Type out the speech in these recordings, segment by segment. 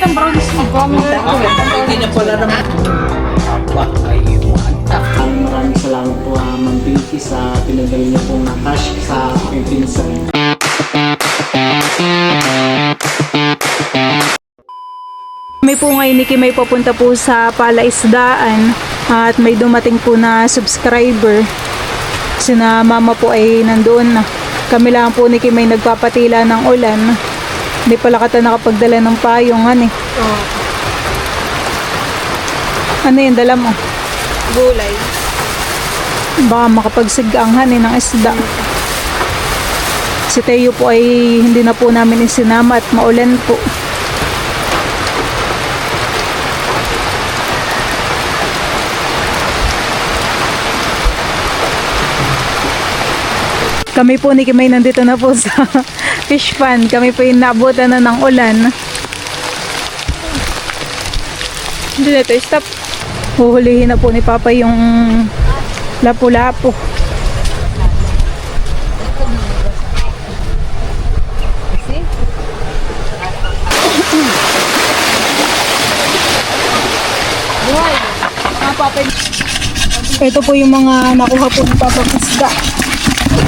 matitang brownies mo. Hindi na pala naman. Maraming salamat po Ma'am Pinky sa pinadala niyo pong cash sa aking pinsan. May po ngayon ni Kimay papunta po sa Palaisdaan at may dumating po na subscriber. Sina mama po ay nandoon na. Kami lang po ni Kimay nagpapatila ng ulan. Hindi pala kata nakapagdala ng payong Ano yung dala mo? Gulay. Baka makapagsiganghan ng isda. Si Teo po ay hindi na po namin isinama at maulan po. Kami po ni Kimay nandito na po sa fish pond. Kami po yung naabutan na ng ulan. Hindi na ito, stop. Huhulihin na po ni Papa yung lapu-lapu. Ito po yung mga nakuha po ni Papa Pisda.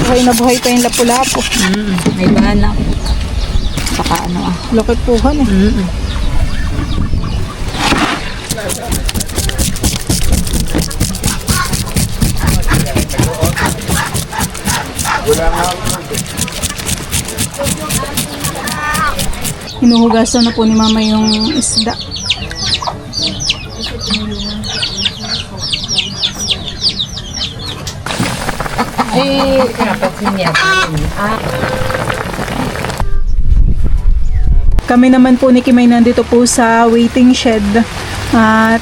Buhay na buhay pa yung lapu-lapu. May bahala. Saka ano Lokit puhan Hinuhugasan na po ni Mama yung isda. Kami naman po ni Kimay nandito po sa waiting shed at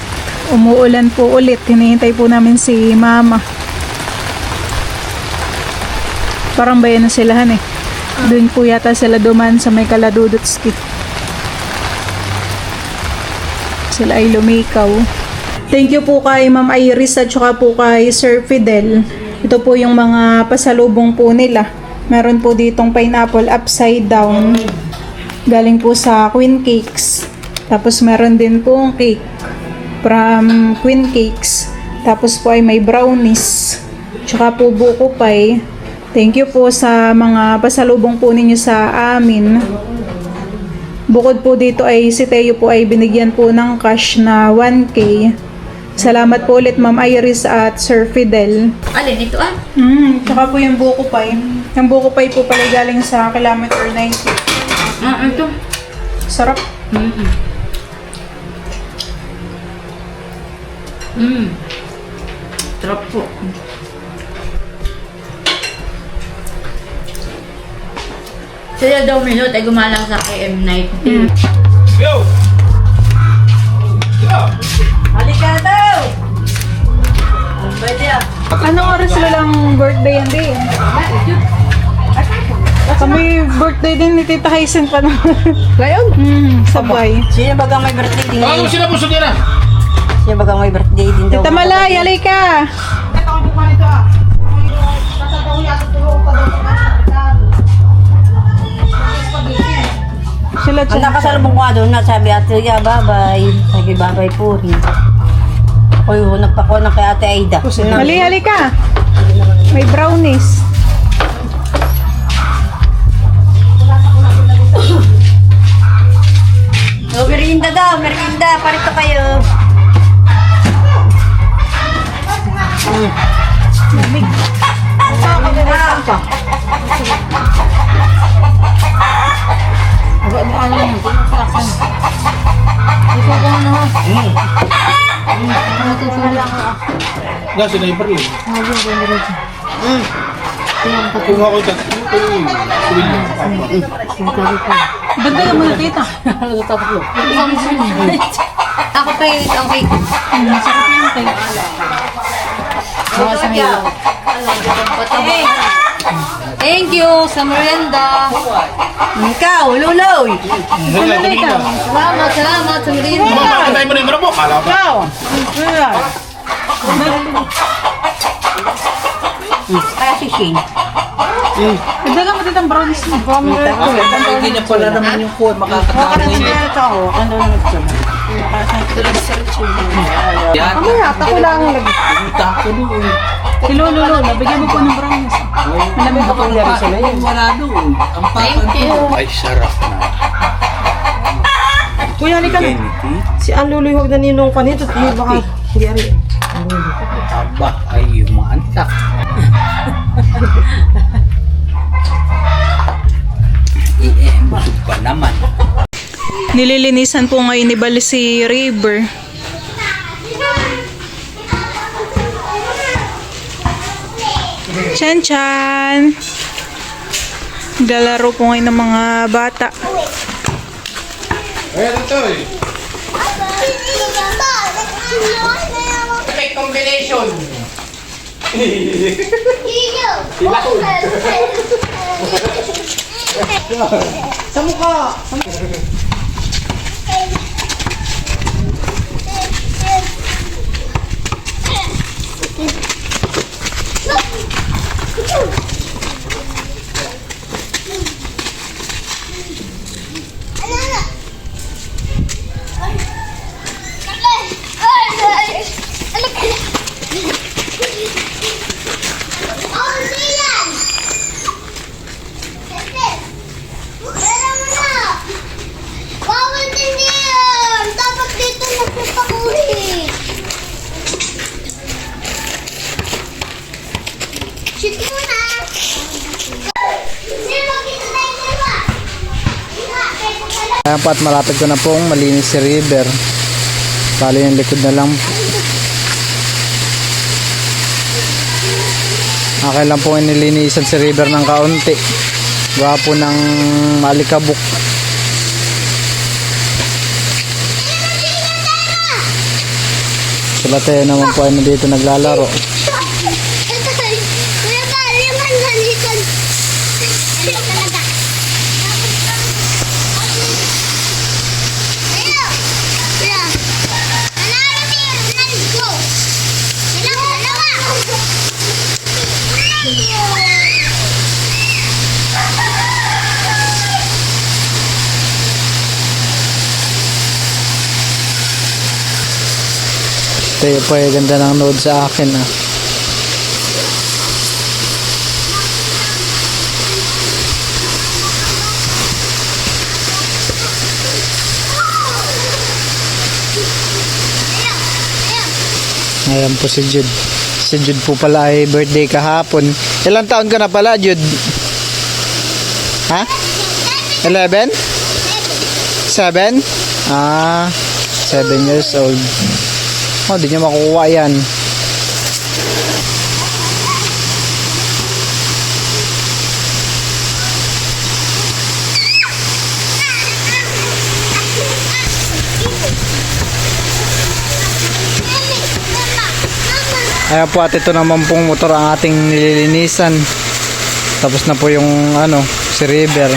umuulan po ulit. Hinihintay po namin si Mama. Parang bayan na silahan Doon po yata sila duman sa may Kaladudutski. Sila ay lumikaw. Thank you po kay Ma'am Iris at saka po kay Sir Fidel. Ito po yung mga pasalubong po nila. Meron po ditong pineapple upside down. Galing po sa Queen Cakes. Tapos meron din po ang cake from Queen Cakes. Tapos po ay may brownies. Tsaka po buko pie. Thank you po sa mga pasalubong po ninyo sa amin. Bukod po dito ay si Teo po ay binigyan po ng cash na 1K. Salamat po ulit Ma'am Iris at Sir Fidel. Alin, ito Tsaka po yung buko pie. Yung buko pie po pala galing sa kilometer 90. Ito. Sarap. Sarap po. Sila daw minute ay gumalang sa KM90. Go! Go! Halika daw! Pwede Anong oras sila lang birthday yan din? Kami birthday din ni Tita Hysen pa naman. Ngayon? Sabay. Sino bagang may birthday din? Ano sila po sundira? Sino bagang may birthday din daw? Tita Malay, alay ka! Sila Ang nakasalubong ko nga doon, sabi Ate Uya, bye-bye. Sabi bye-bye po rin. Ako'y hunap ako ng kay Ate Aida. Hali ka! May brownies. So, merienda daw, merienda. Parito kayo. Lamig. Nga, sniper yun. Kung ako dyan, Dagdagan mo na Tita. Ako pa yun, okay. Masarap yung tayo. Mga sa hilo. Thank you sa merienda. Ikaw, Luloy. Salamat sa merienda. Kumain mo na yung marabo. Kala ko. Kaya si Shane. Dagdagan mo Tita ang brownies mo. Hindi na pala naman yung phone makakatawa. Ito ako. Ano na Mamaya, ako lang nag... Tako doon. Si Lolo, nabigyan mo po ng brownies. Malamig ako ng Kasi na yun. Wala doon. Ang papan. Ay, sarap na. Kuya, halika na. Si Anluloy, huwag na ninong ka nito. Baka, hindi ari. Aba, ay umaantak. Busog pa naman. Nililinisan po ngayon ni Bal si River. Chan-chan! Galaro po ngayon ng mga bata. Ayan ito eh. May combination. Sa mukha! Bawal din yan! Dapat dito nagpapakulit! Shoot mo na! Sino, kita tayo sila! Ayan po at malapit ko na pong malinis si River. Bali yung likod na lang. Akin lang po nilinisan si River ng kaunti. Gawa po ng malikabok. Sila tayo naman po ay nandito naglalaro. Kuya ba, liman halikan. Talaga. Ayo! Kuya. Alala niyo, let's go! Dalawa! Tayo po ay ganda ng nood sa akin ah. Ayan po si Jude. Si Jude po pala ay birthday kahapon. Ilang taon ka na pala, Jude? Ha? 11? 7? Ah, 7 years old. Oh, di niya makukuha yan. Ayan po at ito naman pong motor ang ating nililinisan. Tapos na po yung si River.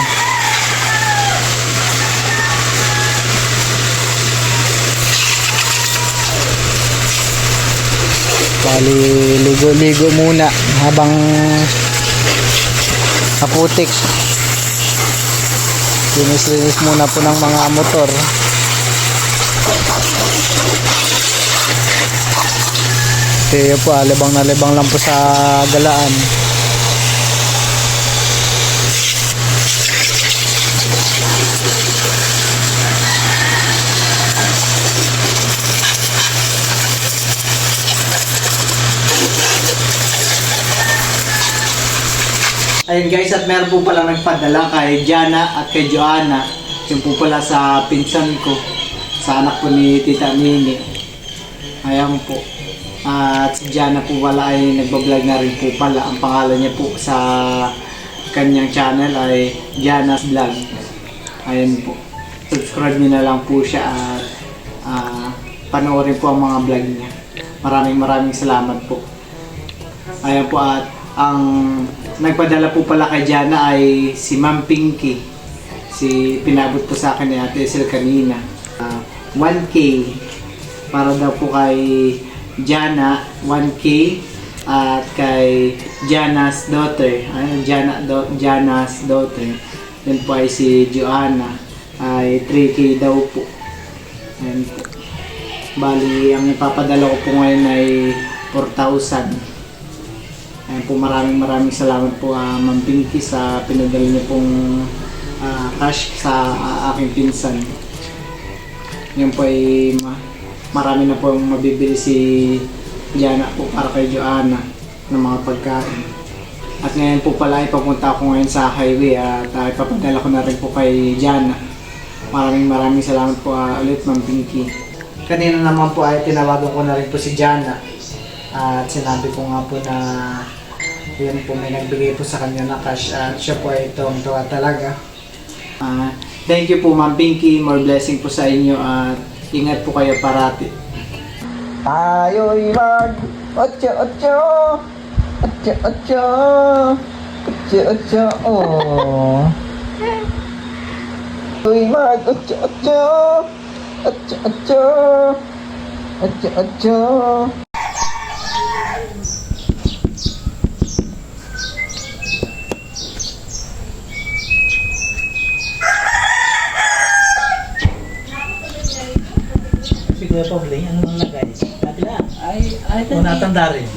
Bali, ligo-ligo muna habang naputik. Linis-linis muna po ng mga motor. Kaya po, libang na libang lang po sa galaan. Ayun guys, at meron po pala nagpadala kay Jana at kay Joanna. Yung po pala sa pinsan ko, sa anak po ni Tita Nini. Ayan po. At si Jana po pala ay nagbablog na rin po pala. Ang pangalan niya po sa kanyang channel ay Jana's Vlog. Ayan po. Subscribe niyo na lang po siya at panoorin po ang mga vlog niya. Maraming salamat po. Ayan po at ang nagpadala po pala kay Jana ay si Ma'am Pinky. Pinabot po sa akin ni Ate Esel kanina. 1K para daw po kay Jana, 1K at kay Jana's daughter. Jana's daughter. Then po ay si Joanna ay 3K daw po. Ayan po. Bali, ang ipapadala ko po ngayon ay 4,000. Ayan po, maraming salamat po Ma'am Pinky sa pinadala niyo pong cash sa aking pinsan. Yun po ay marami na po mabibili si Jana po para kay Joanna ng mga pagkain. At ngayon po pala ay papunta ako ngayon sa highway at ipapadala ko na rin po kay Jana. Maraming salamat po ulit Ma'am Pinky. Kanina naman po ay tinawagan ko na rin po si Jana at sinabi ko nga po na yun po may nagbigay po sa kanya na cash at siya po ay tuwa talaga. Thank you po Ma'am Pinky, more blessing po sa inyo at ingat po kayo parati. Tayo'y mag otso-otso, otso-otso, otso-otso, oh. Tayo'y mag otso-otso, otso-otso, otso-otso. Kuya Poble, ano nang lagay? Dati lang. Ay, natanda rin.